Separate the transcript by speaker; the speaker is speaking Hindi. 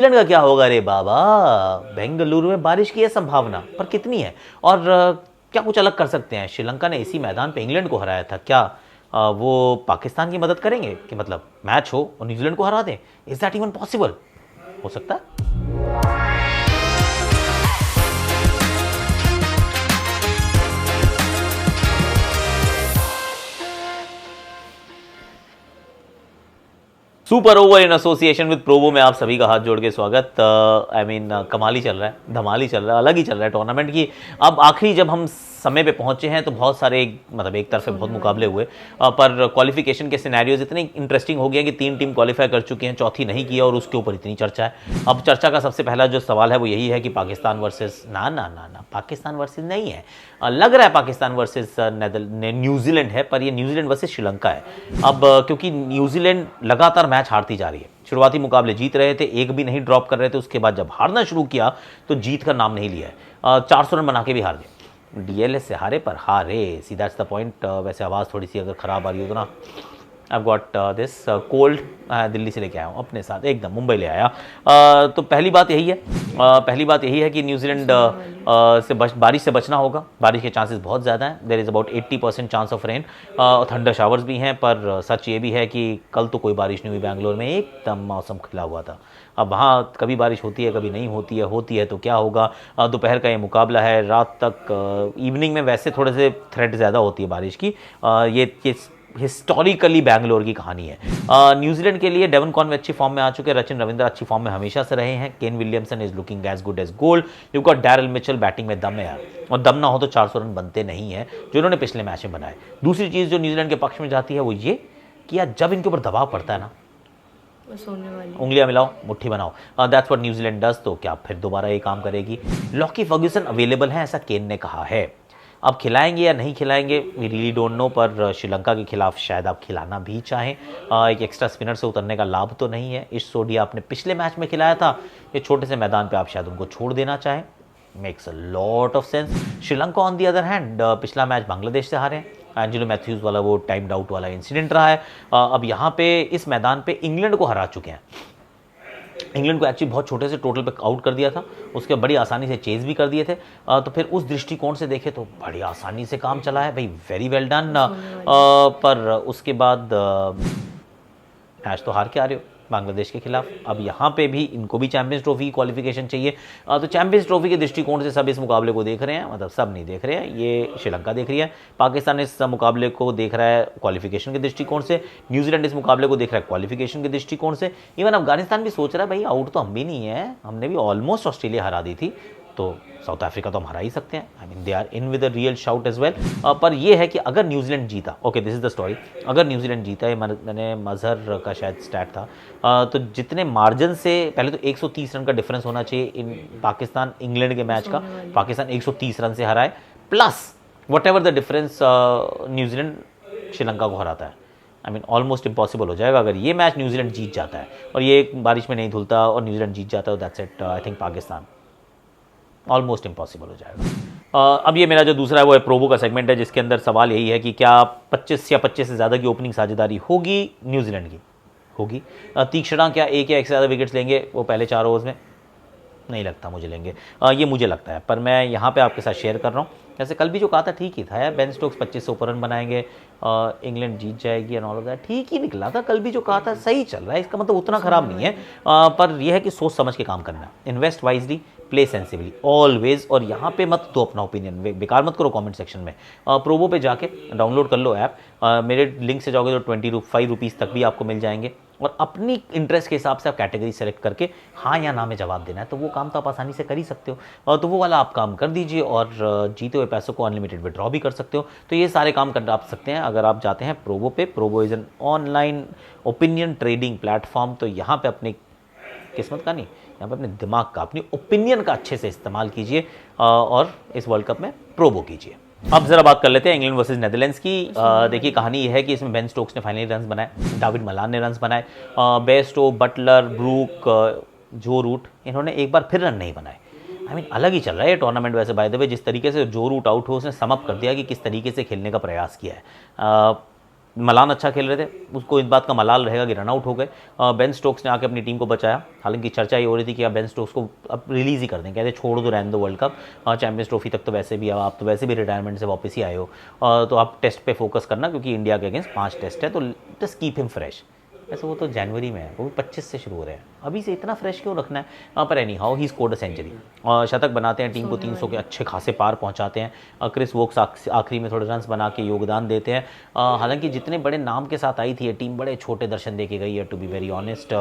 Speaker 1: न्यूजीलैंड का क्या होगा रे बाबा? बेंगलुरु में बारिश की है संभावना, पर कितनी है? और क्या कुछ अलग कर सकते हैं? श्रीलंका ने इसी मैदान पे इंग्लैंड को हराया था, क्या वो पाकिस्तान की मदद करेंगे कि मतलब मैच हो और न्यूजीलैंड को हरा दें? Is that even possible? हो सकता है। Super over in association with Provo में आप सभी का हाथ जोड़ के स्वागत। आई मीन कमाल ही चल रहा है, धमाल ही चल रहा है, अलग ही चल रहा है टूर्नामेंट की। अब आखिरी जब हम समय पे पहुंचे हैं तो बहुत सारे मतलब एक तरफ से बहुत मुकाबले हुए, पर क्वालिफिकेशन के सिनेरियोज इतने इंटरेस्टिंग हो गए कि 3 टीम क्वालिफाई कर चुकी हैं, चौथी नहीं किया और उसके ऊपर इतनी चर्चा है। अब चर्चा का सबसे पहला जो सवाल है वो यही है कि पाकिस्तान वर्सेस ना ना ना ना पाकिस्तान वर्सेस नहीं है। लग रहा है पाकिस्तान वर्सेस न्यूजीलैंड है, पर ये न्यूजीलैंड वर्सेस श्रीलंका है। अब क्योंकि न्यूजीलैंड लगातार मैच हारती जा रही है, शुरुआती मुकाबले जीत रहे थे, एक भी नहीं ड्रॉप कर रहे थे, उसके बाद जब हारना शुरू किया तो जीत का नाम नहीं लिया है। 400 रन बना के भी हार गए, डीएलएस से हारे पर हारे, सी दैट्स द पॉइंट। वैसे आवाज़ थोड़ी सी अगर ख़राब आ रही हो तो ना, I got this cold, Delhi से लेके आया हूँ अपने साथ, एकदम मुंबई ले आया। तो पहली बात यही है, पहली बात यही है कि न्यूजीलैंड से बारिश से बचना होगा। बारिश के चांसेस बहुत ज़्यादा हैं, there is about 80% chance of rain, thunder showers भी हैं। पर सच ये भी है कि कल तो कोई बारिश नहीं हुई बैंगलोर में, एकदम मौसम खिला हुआ था। अब वहाँ कभी बारिश होती है कभी नहीं होती है तो क्या होगा? दोपहर का ये मुकाबला है, रात तक इवनिंग में वैसे थोड़े से थ्रेट ज़्यादा होती है बारिश की। ये हिस्टोरिकली बैंगलोर की कहानी है। न्यूजीलैंड के लिए डेवन कॉनवे अच्छी फॉर्म में आ चुके हैं, रचिन रविंद्र अच्छी फॉर्म में हमेशा से रहे हैं, Kane Williamson is looking as good as gold, you got Daryl Mitchell, batting में दम है यार, और दम ना हो तो 400 रन बनते नहीं है जो इन्होंने पिछले मैच में बनाए। दूसरी चीज़ जो न्यूजीलैंड के पक्ष में जाती है वो ये कि यार जब इनके ऊपर दबाव पड़ता है ना, उंगलियां मिलाओ मुट्ठी बनाओ, दैट्स व्हाट न्यूजीलैंड डज। तो क्या फिर दोबारा ये काम करेगी? लॉकी फर्ग्यूसन अवेलेबल है, ऐसा केन ने कहा है। अब खिलाएंगे या नहीं खिलाएंगे वी रियली डोंट नो, पर श्रीलंका के खिलाफ शायद आप खिलाना भी चाहें। एक एक्स्ट्रा स्पिनर से उतरने का लाभ तो नहीं है। इस सोडिया आपने पिछले मैच में खिलाया था, ये छोटे से मैदान पे आप शायद उनको छोड़ देना चाहें, makes a lot of sense. Sri Lanka on the other hand पिछला मैच बांग्लादेश से हारे हैं, एंजेलो मैथ्यूज़ वाला वो टाइम्ड आउट वाला इंसिडेंट रहा है। अब यहाँ पे इस मैदान पे इंग्लैंड को हरा चुके हैं। इंग्लैंड को एक्चुअली बहुत छोटे से टोटल पे आउट कर दिया था, उसके बड़ी आसानी से चेज भी कर दिए थे। तो फिर उस दृष्टिकोण से देखे तो बड़ी आसानी से काम चला है भाई, वेरी वेल डन। पर उसके बाद मैच तो हार के आ रहे हो बांग्लादेश के खिलाफ। अब यहाँ पे भी इनको भी चैंपियंस ट्रॉफी की क्वालिफिकेशन चाहिए। तो चैंपियंस ट्रॉफी के दृष्टिकोण से सब इस मुकाबले को देख रहे हैं, मतलब सब नहीं देख रहे हैं, ये श्रीलंका देख रही है, पाकिस्तान इस मुकाबले को देख रहा है क्वालिफिकेशन के दृष्टिकोण से, न्यूजीलैंड इस मुकाबले को देख रहा है क्वालिफिकेशन के दृष्टिकोण से, इवन अफगानिस्तान भी सोच रहा है भाई आउट तो हम भी नहीं है, हमने भी ऑलमोस्ट ऑस्ट्रेलिया हरा दी थी, तो साउथ अफ्रीका तो हम हरा ही सकते हैं। I mean they are in with a real shout as well. पर ये है कि अगर न्यूजीलैंड जीता, okay this is the story, अगर न्यूजीलैंड जीता, ये मैंने मजहर का शायद स्टैट था, तो जितने मार्जिन से, पहले तो 130 रन का डिफरेंस होना चाहिए इन पाकिस्तान इंग्लैंड के मैच का, पाकिस्तान 130 रन से हराए, plus what ever the difference New Zealand Sri Lanka को हराता है। आई मीन ऑलमोस्ट इम्पॉसिबल हो जाएगा अगर ये मैच न्यूजीलैंड जीत जाता है और ये बारिश में नहीं धुलता और न्यूजीलैंड जीत जाता है, that's it. I think Pakistan almost impossible हो जाएगा। अब ये मेरा जो दूसरा है वो है प्रोबो का सेगमेंट है, जिसके अंदर सवाल यही है कि क्या 25 या 25 से ज़्यादा की ओपनिंग साझेदारी होगी न्यूजीलैंड की? होगी। तीक्षणा क्या एक या एक से ज़्यादा विकेट्स लेंगे वो पहले 4 ओवर्स में? नहीं लगता मुझे लेंगे, ये मुझे लगता है, पर मैं यहाँ पे आपके साथ शेयर कर रहा हूँ। जैसे कल भी जो कहा था ठीक ही था यार, बेन स्टोक्स 25 से ऊपर रन बनाएंगे, इंग्लैंड जीत जाएगी एंड ऑल ऑफ दैट, ठीक ही निकला था। कल भी जो कहा था सही चल रहा है, इसका मतलब उतना ख़राब नहीं है। पर यह है कि सोच समझ के काम करना, invest wisely, play sensibly always, और यहाँ पे मत दो अपना ओपिनियन, बेकार मत करो कमेंट सेक्शन में। प्रोबो पे जाके डाउनलोड कर लो ऐप, मेरे लिंक से जाओगे तो 25 रुपीज़ तक भी आपको मिल जाएंगे, और अपनी इंटरेस्ट के हिसाब से आप कैटेगरी सेलेक्ट करके हाँ या ना में जवाब देना है, तो वो काम तो आप आसानी से कर ही सकते हो। तो वो वाला आप काम कर दीजिए और जीते हुए पैसों को अनलिमिटेड विड्रॉ भी कर सकते हो। तो ये सारे काम कर आप सकते हैं अगर आप जाते हैं प्रोबो पे। Probo is an online opinion trading platform. तो यहाँ पे अपनी किस्मत का नहीं, यहाँ पे अपने दिमाग का, अपनी ओपिनियन का अच्छे से इस्तेमाल कीजिए और इस वर्ल्ड कप में प्रोबो कीजिए। अब जरा बात कर लेते हैं इंग्लैंड वर्सेस नेदरलैंड्स की। देखिए कहानी ये है कि इसमें बेन स्टोक्स ने फाइनली रन्स बनाए, डेविड मलान ने रन्स बनाए, बेयरस्टो, बटलर, ब्रूक, जो रूट, इन्होंने एक बार फिर रन नहीं बनाए। आई मीन अलग ही चल रहा है ये टूर्नामेंट वैसे बाय द वे। जिस तरीके से जो रूट आउट हो उसने समअप कर दिया कि किस तरीके से खेलने का प्रयास किया है। मलान अच्छा खेल रहे थे, उसको इस बात का मलाल रहेगा कि रनआउट हो गए। बेन स्टोक्स ने आके अपनी टीम को बचाया। हालांकि चर्चा ये हो रही थी कि अब बेन स्टोक्स को अब रिलीज़ ही कर दें, कहते छोड़ दो, रहने दो वर्ल्ड कप, चैंपियंस ट्रॉफी तक तो वैसे भी, अब आप तो वैसे भी रिटायरमेंट से वापस ही आए हो, तो आप टेस्ट पे फोकस करना, क्योंकि इंडिया के अगेंस्ट 5 टेस्ट है, तो जस्ट कीप हिम फ्रेश। वैसे वो तो जनवरी में है, वो भी 25 से शुरू हो रहे हैं, अभी से इतना फ्रेश क्यों रखना है। पर anyhow he scored a century, शतक बनाते हैं, टीम को 300 के अच्छे खासे पार पहुंचाते हैं। क्रिस वोक्स आखिरी में थोड़े रन्स बना के योगदान देते हैं। हालांकि जितने बड़े नाम के साथ आई थी ये टीम, बड़े छोटे दर्शन दे के गई है, टू बी वेरी ऑनेस्ट।